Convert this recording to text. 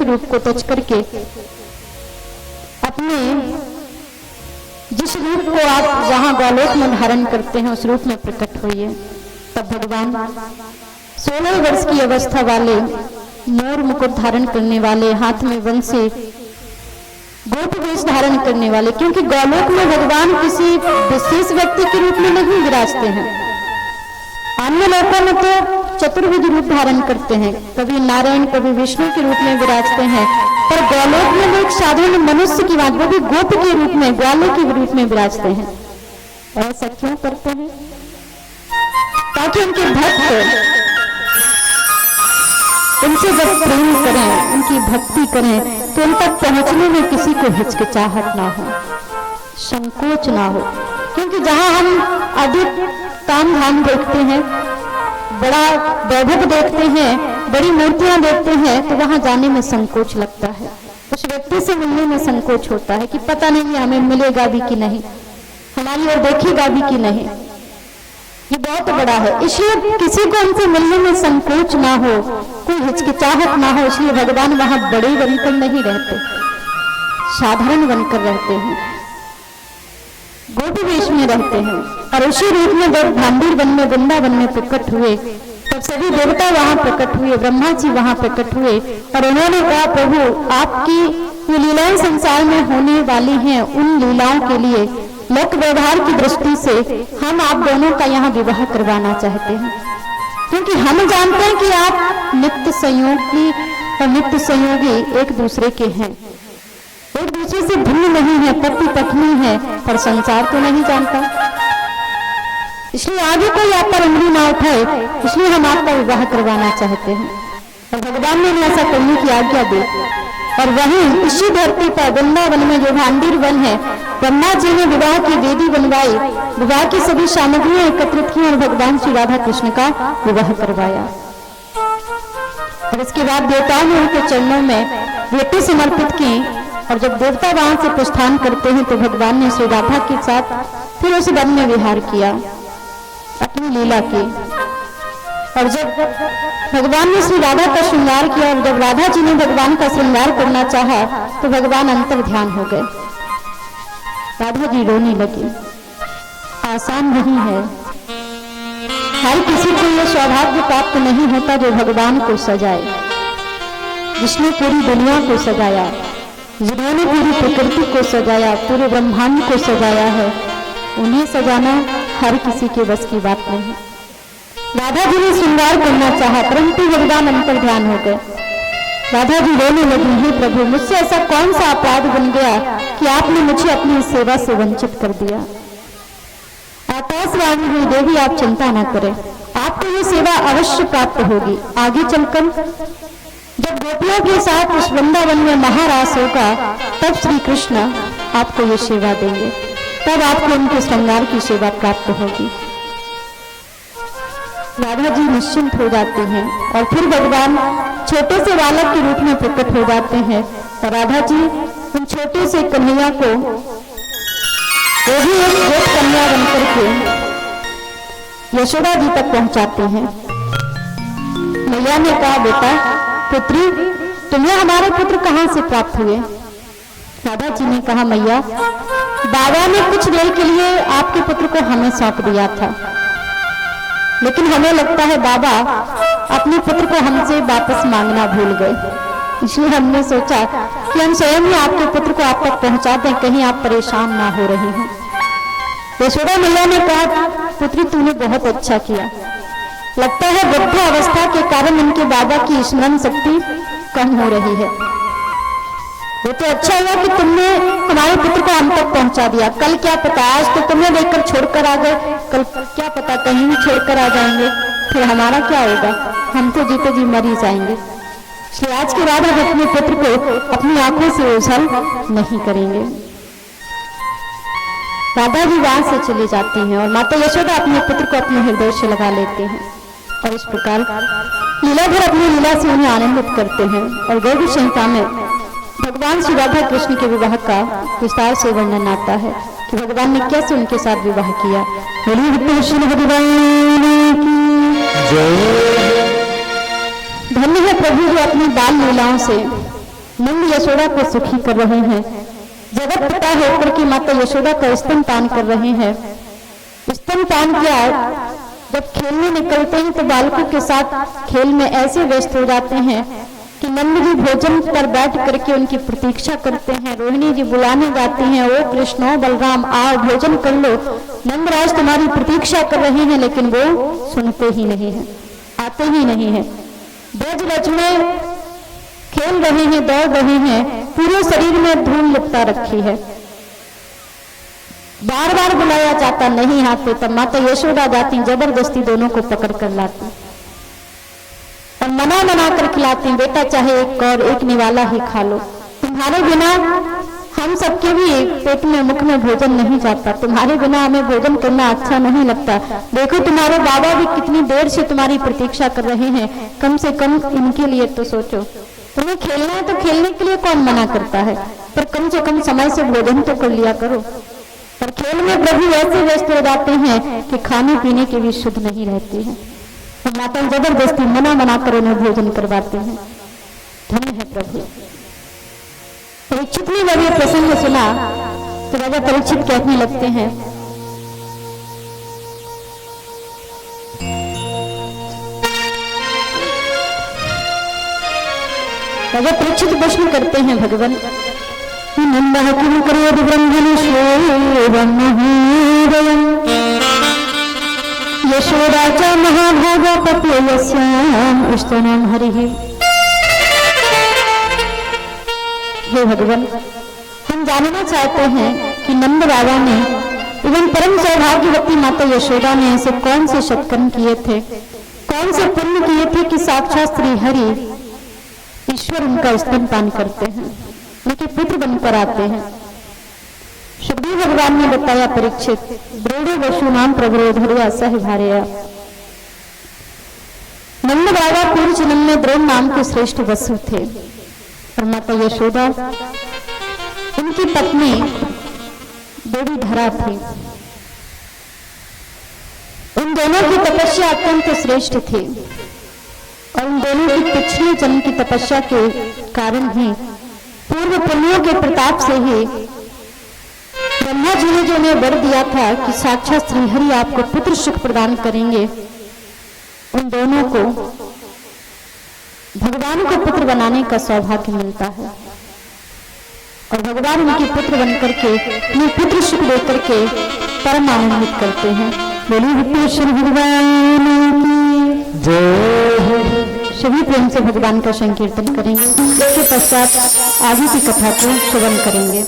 रूप को तज करके अपने जिस रूप को आप जहां गोलोक में धारण करते हैं उस रूप में प्रकट हुई है। तब भगवान 16 वर्ष की अवस्था वाले, मोर मुकुट धारण करने वाले, हाथ में वंशी, गोप वेश धारण करने वाले, क्योंकि गोलोक में भगवान किसी विशेष व्यक्ति के रूप में नहीं विराजते हैं। अन्य लोकों में तो चतुर्भुज रूप धारण करते हैं, कभी नारायण कभी विष्णु के रूप में विराजते हैं, पर गोलोक में वो एक साधारण मनुष्य की बात, वो भी गोप के रूप में, ग्वालों के रूप में विराजते हैं। ऐसा क्यों करते हैं? ताकि उनके भक्त उनसे जब प्रेम करें, उनकी भक्ति करें, तो उन तक पहुंचने में किसी को हिचकिचाहट ना हो, संकोच ना हो। क्योंकि जहां हम अधिक ताम झाम देखते हैं, बड़ा वैभव देखते हैं, बड़ी मूर्तियां देखते हैं, तो वहां जाने में संकोच लगता है। उस व्यक्ति से मिलने में संकोच होता है कि पता नहीं हमें मिलेगा भी कि नहीं, हमारी ओर देखेगा भी कि नहीं। ये बहुत बड़ा है, इसलिए किसी को हमसे मिलने में संकोच ना हो, कोई हिचकिचाहट ना हो। इसलिए भगवान वहां बड़े बनकर नहीं रहते, साधारण बनकर रहते हैं, गोपी वेश में रहते हैं। और उसी रूप में जब भांडीर वन में, वृंदावन में प्रकट हुए, तब सभी देवता वहां प्रकट हुए, ब्रह्मा जी वहां प्रकट हुए और उन्होंने कहा, प्रभु आपकी ये लीलाएं संसार में होने वाली हैं, उन लीलाओं के लिए लोक व्यवहार की दृष्टि से हम आप दोनों का यहाँ विवाह करवाना चाहते हैं। क्योंकि हम जानते हैं कि आप नित्य संयोगी और नित्य संयोगी एक दूसरे के हैं, एक दूसरे से भिन्न नहीं है, पति पत्नी है, पर संसार तो नहीं जानता। इसलिए आगे कोई आप पर उंगली ना उठाए, इसलिए हम आपका विवाह करवाना चाहते हैं। और भगवान ने ऐसा करने की आज्ञा दी। और वहीं इसी धरती पर वृंदावन में जो भांडीर वन है, ब्रह्मा जी ने विवाह की वेदी बनवाई, विवाह की सभी सामग्रियां एकत्रित की और भगवान श्री राधा कृष्ण का विवाह करवाया। और इसके बाद देवताओं ने उनके चरणों में बेटी समर्पित की। और जब देवता वहां से प्रस्थान करते हैं तो भगवान ने श्री राधा के साथ फिर उस वन में विहार किया, अपनी लीला की। और जब भगवान ने श्री राधा का श्रृंगार किया और जब राधा जी ने भगवान का श्रृंगार करना चाहा तो भगवान अंतर ध्यान हो गए, राधा जी रोने लगी। आसान नहीं है, हर किसी को यह सौभाग्य प्राप्त नहीं होता जो भगवान को सजाए, जिसने पूरी दुनिया को सजाया, जिन्होंने पूरी प्रकृति को सजाया, पूरे ब्रह्मांड को सजाया है, उन्हें सजाना हर किसी के बस की बात नहीं। राधा जी ने श्रृंगार करना चाहा, परंतु भगवान अंतर ध्यान हो गए। राधा जी रोने लगी, हे प्रभु मुझसे ऐसा कौन सा अपराध बन गया कि आपने मुझे अपनी सेवा से वंचित कर दिया। आकाशवाणी हुई, देवी आप चिंता न करें, आपको ये सेवा अवश्य प्राप्त होगी। आगे चलकर जब गोपियों के साथ उस वृंदावन में महारास होगा, तब श्री कृष्ण आपको ये सेवा देंगे, तब आपको उनके श्रृंगार की सेवा प्राप्त होगी। राधा जी निश्चिंत हो जाते हैं और फिर भगवान छोटे से बालक के रूप में प्रकट हो जाते हैं। और राधा जी उन छोटे से कन्हैया को, वो भी एक गोप कन्या बनकर के यशोदा जी तक पहुंचाते हैं। मैया ने कहा, बेटा पुत्री तुम्हें हमारे पुत्र कहाँ से प्राप्त हुए? राधा जी ने कहा, मैया बाबा ने कुछ देर के लिए आपके पुत्र को हमें सौंप दिया था, लेकिन हमें लगता है बाबा अपने पुत्र को हमसे वापस मांगना भूल गए, इसलिए हमने सोचा कि हम स्वयं ही आपके पुत्र को आप तक पहुंचा दें, कहीं आप परेशान ना हो रहे हैं। यशोदा मैया ने कहा, पुत्री तूने बहुत अच्छा किया, लगता है वृद्ध अवस्था के कारण उनके बाबा की स्मरण शक्ति कम हो रही है। वो तो अच्छा हुआ कि तुमने हमारे पुत्र को हम तक पहुंचा दिया, कल क्या पता, आज तो तुम्हें देखकर छोड़कर आ गए, कल क्या पता कहीं भी छोड़कर आ जाएंगे, फिर हमारा क्या होगा, हम तो जीते जी मर ही जाएंगे। इसलिए आज की रात हम अपने पुत्र को अपनी आंखों से ओझल नहीं करेंगे। राधा जी वहां से चली जाती हैं और माता यशोदा अपने पुत्र को अपने हृदय से लगा लेते हैं और इस प्रकार लीलाधर अपनी लीला से उन्हें आनंदित करते हैं। और गौरी संहिता में भगवान श्री राधा कृष्ण के विवाह का विस्तार से वर्णन आता है कि भगवान ने कैसे उनके साथ विवाह किया। धन्य है प्रभु जो अपनी बाल लीलाओं से नंद यशोदा को सुखी कर रहे हैं। जगत पिता होकर की माता यशोदा का स्तनपान कर रहे हैं। स्तनपान किया, जब खेलने निकलते हैं तो बालकों के साथ खेल में ऐसे व्यस्त हो जाते हैं कि नंद जी भोजन पर बैठ करके उनकी प्रतीक्षा करते हैं। रोहिणी जी बुलाने जाती हैं, ओ कृष्ण, ओ बलराम, आओ भोजन कर लो, नंदराज तुम्हारी प्रतीक्षा कर रहे हैं, लेकिन वो सुनते ही नहीं है, आते ही नहीं है। ब्रज रज में खेल रहे हैं, दौड़ रहे हैं, पूरे शरीर में धूल लिपटा रखी है, बार बार बुलाया जाता नहीं आते। तब माता यशोदा जाती, जबरदस्ती दोनों को पकड़ कर लाती और मना कर खिलाती, बेटा चाहे एक और एक निवाला ही खा लो, तुम्हारे बिना हम सबके भी पेट में मुख में भोजन नहीं जाता, तुम्हारे बिना हमें भोजन करना अच्छा नहीं लगता। देखो तुम्हारे बाबा भी कितनी देर से तुम्हारी प्रतीक्षा कर रहे हैं, कम से कम इनके लिए तो सोचो। तुम्हें खेलना है तो खेलने के लिए कौन मना करता है, पर कम से कम समय से भोजन तो कर लिया करो। पर खेल में प्रभु ऐसे व्यस्त हो जाते हैं कि खाने पीने के भी शुद्ध नहीं रहते हैं। तो माता जबरदस्ती मना कर उन्हें भोजन करवाते हैं। धन्य है प्रभु। परीक्षित ने जब ये प्रसंग सुना तो राजा परीक्षित कहने लगते हैं, राजा परीक्षित प्रश्न करते हैं, भगवान नंदा किम करोद ब्रह्मणेश्वरं यशोदा च महाभागा पतेयस्याम इष्टनाम हरिः। हे भगवान, हम जानना चाहते हैं कि नंद बाबा ने एवं परम सौभाग्यवती माता यशोदा ने ऐसे कौन से सत्कर्म किए थे, कौन से पुण्य किए थे कि साक्षात श्री हरि ईश्वर उनका स्तनपान करते हैं, उनके पुत्र बनकर आते हैं। सुखदेव भगवान ने बताया, परीक्षित द्रोणे वसु नाम प्रबोधर्या सह भार्या। नंद बाबा पूर्व जन्म में द्रोण नाम के श्रेष्ठ वसु थे और माता यशोदा उनकी पत्नी बड़ी धरा थी। उन दोनों की तपस्या अत्यंत श्रेष्ठ थी और उन दोनों की पिछले जन्म की तपस्या के कारण ही, पूर्व पुण्यों के प्रताप से ही ब्रह्मा जी ने जो उन्हें वर दिया था कि साक्षात श्रीहरि आपको पुत्र सुख प्रदान करेंगे, उन दोनों को भगवान को पुत्र बनाने का सौभाग्य मिलता है और भगवान उनके पुत्र बनकर के उन्हें पुत्र सुख देकर के परम आनंदित करते हैं। बोलिए विघ्नेश्वर भगवान की जय। सभी प्रेम से भगवान का संकीर्तन करेंगे, इसके पश्चात आगे की कथा को श्रवण करेंगे।